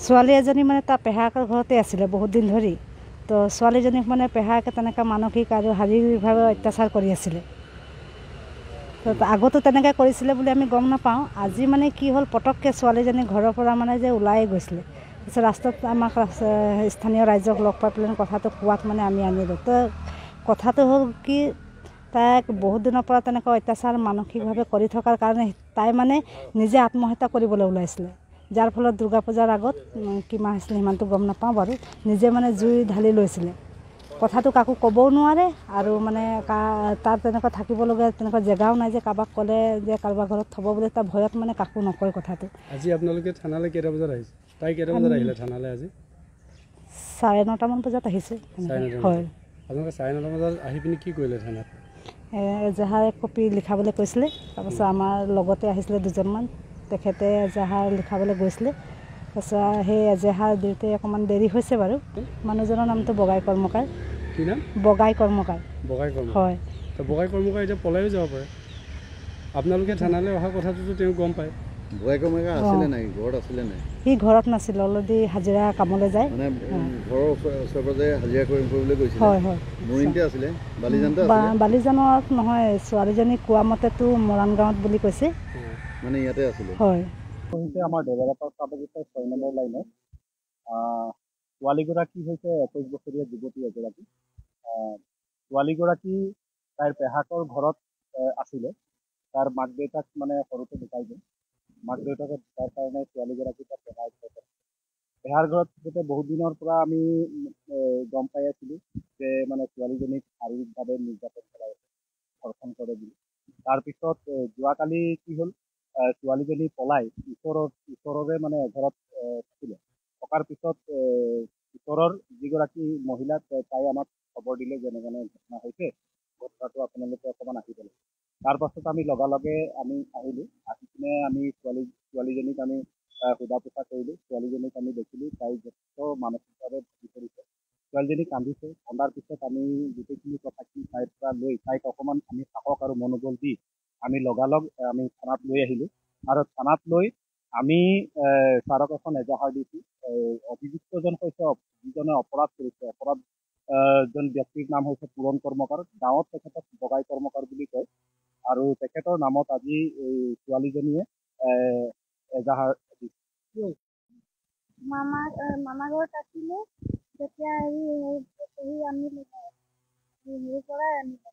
ছোৱালী এজনী মানে তাৰ পেহাকৰ ঘৰতে আছিলে বহুত দিন ধৰি। তো ছোৱালীজনীক মানে পেহাকে তেনেকৈ মানসিক আৰু শাৰীৰিকভাৱে অত্যাচাৰ কৰি আছিলে। তো আগতো তেনেকৈ কৰিছিলে বুলি আমি গম নাপাওঁ। আজি মানে কি হ'ল, পটককৈ ছোৱালীজনী ঘৰৰ পৰা মানে যে ওলাই গৈছিলে। তাৰপিছত ৰাস্তাত আমাক স্থানীয় ৰাইজক লগ পাই পেলাই কথাটো কোৱাত মানে আমি আনিলোঁ। তো কথাটো হ'ল কি, তাইক বহুত দিনৰ পৰা তেনেকৈ অত্যাচাৰ মানসিকভাৱে কৰি থকাৰ কাৰণে তাই মানে নিজে আত্মহত্যা কৰিবলৈ ওলাইছিলে। যাৰ ফলত দুৰ্গা পূজাৰ আগত কি মাহ হৈছিলে সিমানটো গম নাপাওঁ বাৰু, নিজে মানে জুই ঢালি লৈছিলে। কথাটো কাকো ক'বও নোৱাৰে আৰু মানে তাত তেনেকুৱা থাকিবলগীয়া তেনেকুৱা জেগাও নাই যে কাৰোবাক ক'লে যে কাৰোবাৰ ঘৰত থ'ব বুলি, তাৰ ভয়ত মানে কাকো নকয় কথাটো। আজি আপোনালোকে থানালৈ কেইটা বজাত আহিছে? তাই কেইটা বজাত আহিলে থানালৈ আজি? 9:30মান বজাত আহিছে। হয়। আপোনালোকে 9:30 বজাত আহি পিনি কি কৰিলে থানাত? এজাহাৰ কপি লিখাবলৈ কৈছিলে। তাৰপাছত আমাৰ লগতে আহিছিলে দুজনমান, তেখেতে এজাহাৰ লিখাবলৈ গৈছিলে। তাৰপিছত সেই এজাহাৰ দিওঁতে অকণমান দেৰি হৈছে বাৰু। মানুহজনৰ নামটো বগাই কৰ্মকাৰ। কি নাম? বগাই কৰ্মকাৰ। বগাই কৰ্মকাৰ। হয়। তো বগাই কৰ্মকাৰ এতিয়া পলায়ো যাব পাৰে। আপোনালোকে থানালৈ অহা কথাটোতো তেওঁ গম পায়। বগাই কৰ্মকাৰ আছিলে নাই? ঘৰত আছিলে নাই? সি ঘৰত নাছিলে, অলৰেডি হাজিৰা কামলৈ যায়। মানে ঘৰৰ ওচৰে পাজৰে হাজিৰা কৰিবলৈ গৈছিলে? হয় হয়। মৰিণতে আছিলে? বালিজানতে আছিলে? বালিজানত নহয়, ছোৱালীজনী কোৱা মতেতো মৰাণ গাঁৱত বুলি কৈছে। মানে ইয়াতে আছিলে? হয়। আমাৰ দেৱালয়ৰ চাবগিতা 6 নম্বৰ লাইনত ছোৱালীগৰাকী হৈছে 21 বছৰীয়া যুৱতী এগৰাকী। ছোৱালীগৰাকী তাইৰ পেহাকৰ ঘৰত আছিলে। তাৰ মাক দেউতাক মানে সৰুতে ঢুকাই গ'ল। মাক দেউতাকে ঢুকাৰ কাৰণে ছোৱালীগৰাকী তাত পেহাৰ ঘৰত থাকোঁতে বহুত দিনৰ পৰা আমি গম পাই আছিলোঁ যে মানে ছোৱালীজনীক শাৰীৰিকভাৱে নিৰ্যাতন চলাই আছে, ধৰ্ষণ কৰে বুলি। তাৰপিছত যোৱাকালি কি হ'ল, ছোৱালীজনী পলাই ওচৰৰে মানে এঘৰত থাকিলে। থকাৰ পিছত ওচৰৰ যিগৰাকী মহিলা, তাই আমাক খবৰ দিলে যে এনেধৰণৰ ঘটনা হৈছে, ঘটনাটো আপোনালোকে অকণমান আহিব লাগে। তাৰ পাছত আমি লগালগে আমি আহিলোঁ। আহি কিনে আমি ছোৱালীজনীক আমি সোধা পোছা কৰিলোঁ। ছোৱালীজনীক আমি দেখিলোঁ তাই যথেষ্ট মানসিকভাৱে ভুগি পৰিছে। ছোৱালীজনী কান্দিছে। কন্দাৰ পিছত আমি গোটেইখিনি কথাখিনি তাইৰ পৰা লৈ তাইক অকণমান আমি সাহস আৰু মনোবল দি আমি লগালগ আমি থানাত লৈ আহিলোঁ। আৰু থানাত লৈ আমি ছাৰক এখন এজাহাৰ দিছোঁ। অভিযুক্তজন হৈছে যিজনে অপৰাধ কৰিছে, জন ব্যক্তিৰ নাম হৈছে পূৰণ কৰ্মকাৰ। গাঁৱত তেখেতক বগাই কৰ্মকাৰ বুলি কয়। আৰু তেখেতৰ নামত আজি এই ছোৱালীজনীয়ে এজাহাৰ দিছে। মামা ঘৰত আছিলে, তেতিয়া আনিলোঁ হেৰি পৰাই আনিলে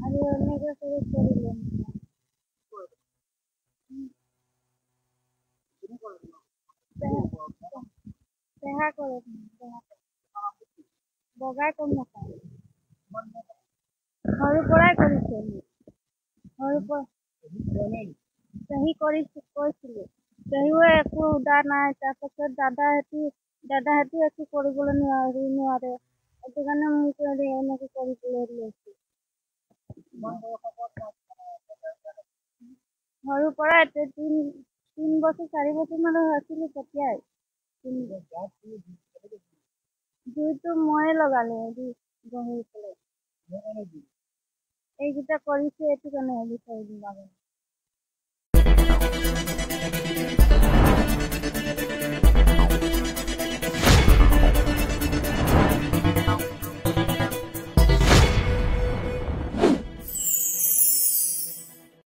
আৰু এনেকৈ কৰিলে। পেহা কৰে, বগাই কৰ্মকাৰ। সৰুৰ পৰাই কৰিছে। সৰুৰ পৰা পেহী কৈছিলোঁ। পেহীও একো সোধা নাই। তাৰপাছত দাদাহঁতে একো কৰিবলৈ নোৱাৰে। সেইটো কাৰণে মোক এনেকৈ কৰিবলৈ লৈছে। সৰুৰ পৰাই 3 বছৰ 4 বছৰ মান আছিলোঁ তেতিয়াই। জুইটো ময়ে লগালোঁ গহি পেলাই। এইকেইটা কৰিছে, এইটো কাৰণে বিচাৰি দিলোঁ।